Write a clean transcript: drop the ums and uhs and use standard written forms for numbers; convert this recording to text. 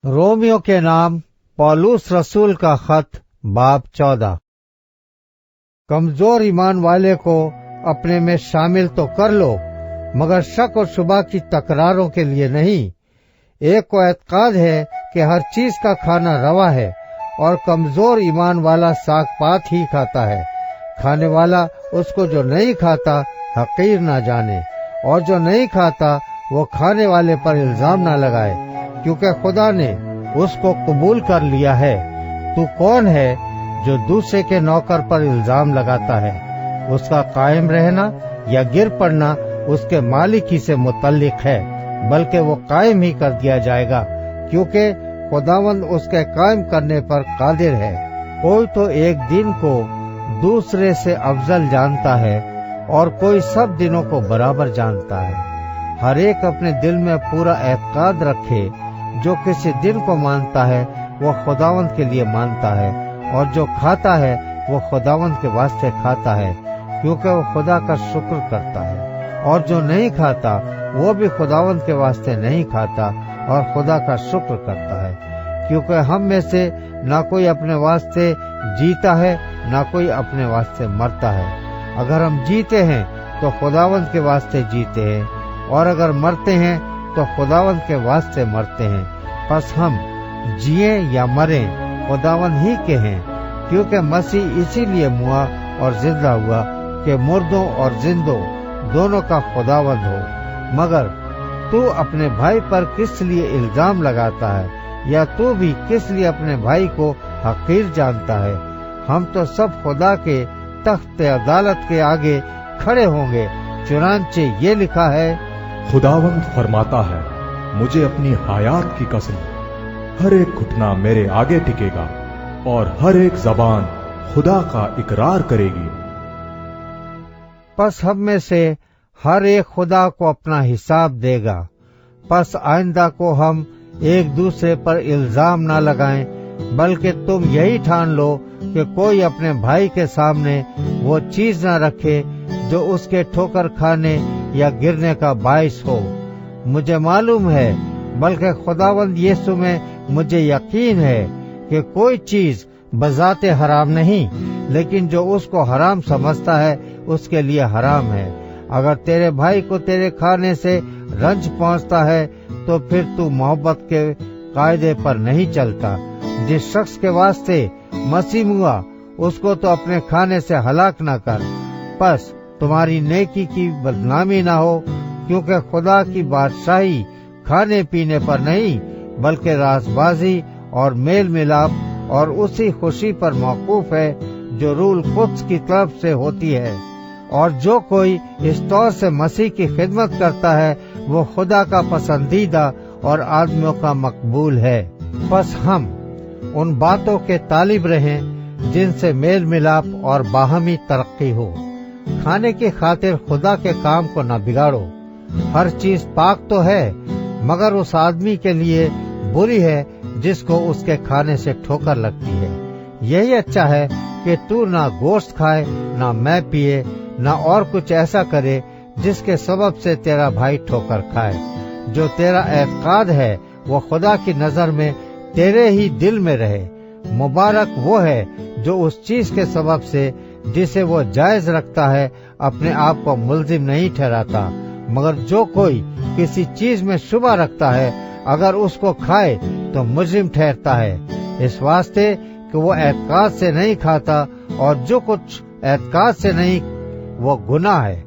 Romeo के नाम पौलुस रसूल का खत बाब 14। कमजोर ईमान वाले को अपने में शामिल तो कर लो, मगर शक और शुबा की तकरारों के लिए नहीं। एक को एतकाद है कि हर चीज का खाना रवा है, और कमजोर ईमान वाला साग पात ही खाता है। खाने वाला उसको जो नहीं खाता हकीर ना जाने, और जो नहीं खाता वो खाने वाले पर इल्जाम ना लगाए, क्योंकि खुदा ने उसको कबूल कर लिया है। तू कौन है जो दूसरे के नौकर पर इल्जाम लगाता है? उसका कायम रहना या गिर पड़ना उसके मालिक ही से मुतल्लिक है, बल्कि वो कायम ही कर दिया जाएगा, क्योंकि खुदावंद उसके कायम करने पर कादिर है। कोई तो एक दिन को दूसरे से अफजल जानता है, और कोई सब दिनों को बराबर जानता है। हर एक अपने दिल में पूरा एतकाद रखे। जो किसी दिन को मानता है वो खुदावंद के लिए मानता है, और जो खाता है वो खुदावंद के वास्ते खाता है, क्योंकि वो खुदा का शुक्र करता है। और जो नहीं खाता वो भी खुदावंद के वास्ते नहीं खाता और खुदा का शुक्र करता है, क्योंकि हम में से ना कोई अपने वास्ते जीता है, ना कोई अपने वास्ते मरता है। अगर हम जीते हैं तो खुदावंद के वास्ते जीते हैं, और अगर मरते हैं तो खुदावंद के वास्ते मरते हैं। बस हम जिए या मरें खुदावंद ही के हैं, क्योंकि मसीह इसीलिए मुआ और जिंदा हुआ कि मुर्दों और जिंदों दोनों का खुदावंद हो। मगर तू अपने भाई पर किस लिए इल्जाम लगाता है, या तू भी किस लिए अपने भाई को हकीर जानता है? हम तो सब खुदा के तख्त अदालत के आगे खड़े होंगे। चुनांचे ये लिखा है, खुदावंद फरमाता है, मुझे अपनी हयात की कसम, हर एक घुटना मेरे आगे टिकेगा और हर एक जबान खुदा का इकरार करेगी। पस हम में से हर एक खुदा को अपना हिसाब देगा। पस आइंदा को हम एक दूसरे पर इल्जाम ना लगाएं, बल्कि तुम यही ठान लो कि कोई अपने भाई के सामने वो चीज न रखे जो उसके ठोकर खाने या गिरने का बाइस हो। मुझे मालूम है, बल्कि खुदावंद यीशु में मुझे यकीन है कि कोई चीज बजाते हराम नहीं, लेकिन जो उसको हराम समझता है उसके लिए हराम है। अगर तेरे भाई को तेरे खाने से रंज पहुंचता है तो फिर तू मोहब्बत के कायदे पर नहीं चलता। जिस शख्स के वास्ते मसीह हुआ उसको तो अपने खाने से हलाक न कर। बस तुम्हारी नेकी की बदनामी ना हो, क्योंकि खुदा की बादशाही खाने पीने पर नहीं, बल्कि रासबाजी और मेल मिलाप और उसी खुशी पर मौकूफ है जो रूल कुद्स की तरफ से होती है। और जो कोई इस तौर से मसीह की खिदमत करता है वो खुदा का पसंदीदा और आदमियों का मकबूल है। बस हम उन बातों के तालिब रहें जिनसे मेल मिलाप और बाहमी तरक्की हो। खाने की खातिर खुदा के काम को न बिगाड़ो। हर चीज पाक तो है, मगर उस आदमी के लिए बुरी है जिसको उसके खाने से ठोकर लगती है। यही अच्छा है कि तू ना गोश्त खाए, ना मैं पिए, ना और कुछ ऐसा करे जिसके सबब से तेरा भाई ठोकर खाए। जो तेरा एतकाद है वो खुदा की नजर में तेरे ही दिल में रहे। मुबारक वो है जो उस चीज के सबब से जिसे वो जायज रखता है अपने आप को मुल्जिम नहीं ठहराता, मगर जो कोई किसी चीज में शुबा रखता है अगर उसको खाए तो मुल्जिम ठहरता है। इस वास्ते कि वो एतकाद से नहीं खाता, और जो कुछ एतकाद से नहीं वो गुनाह है।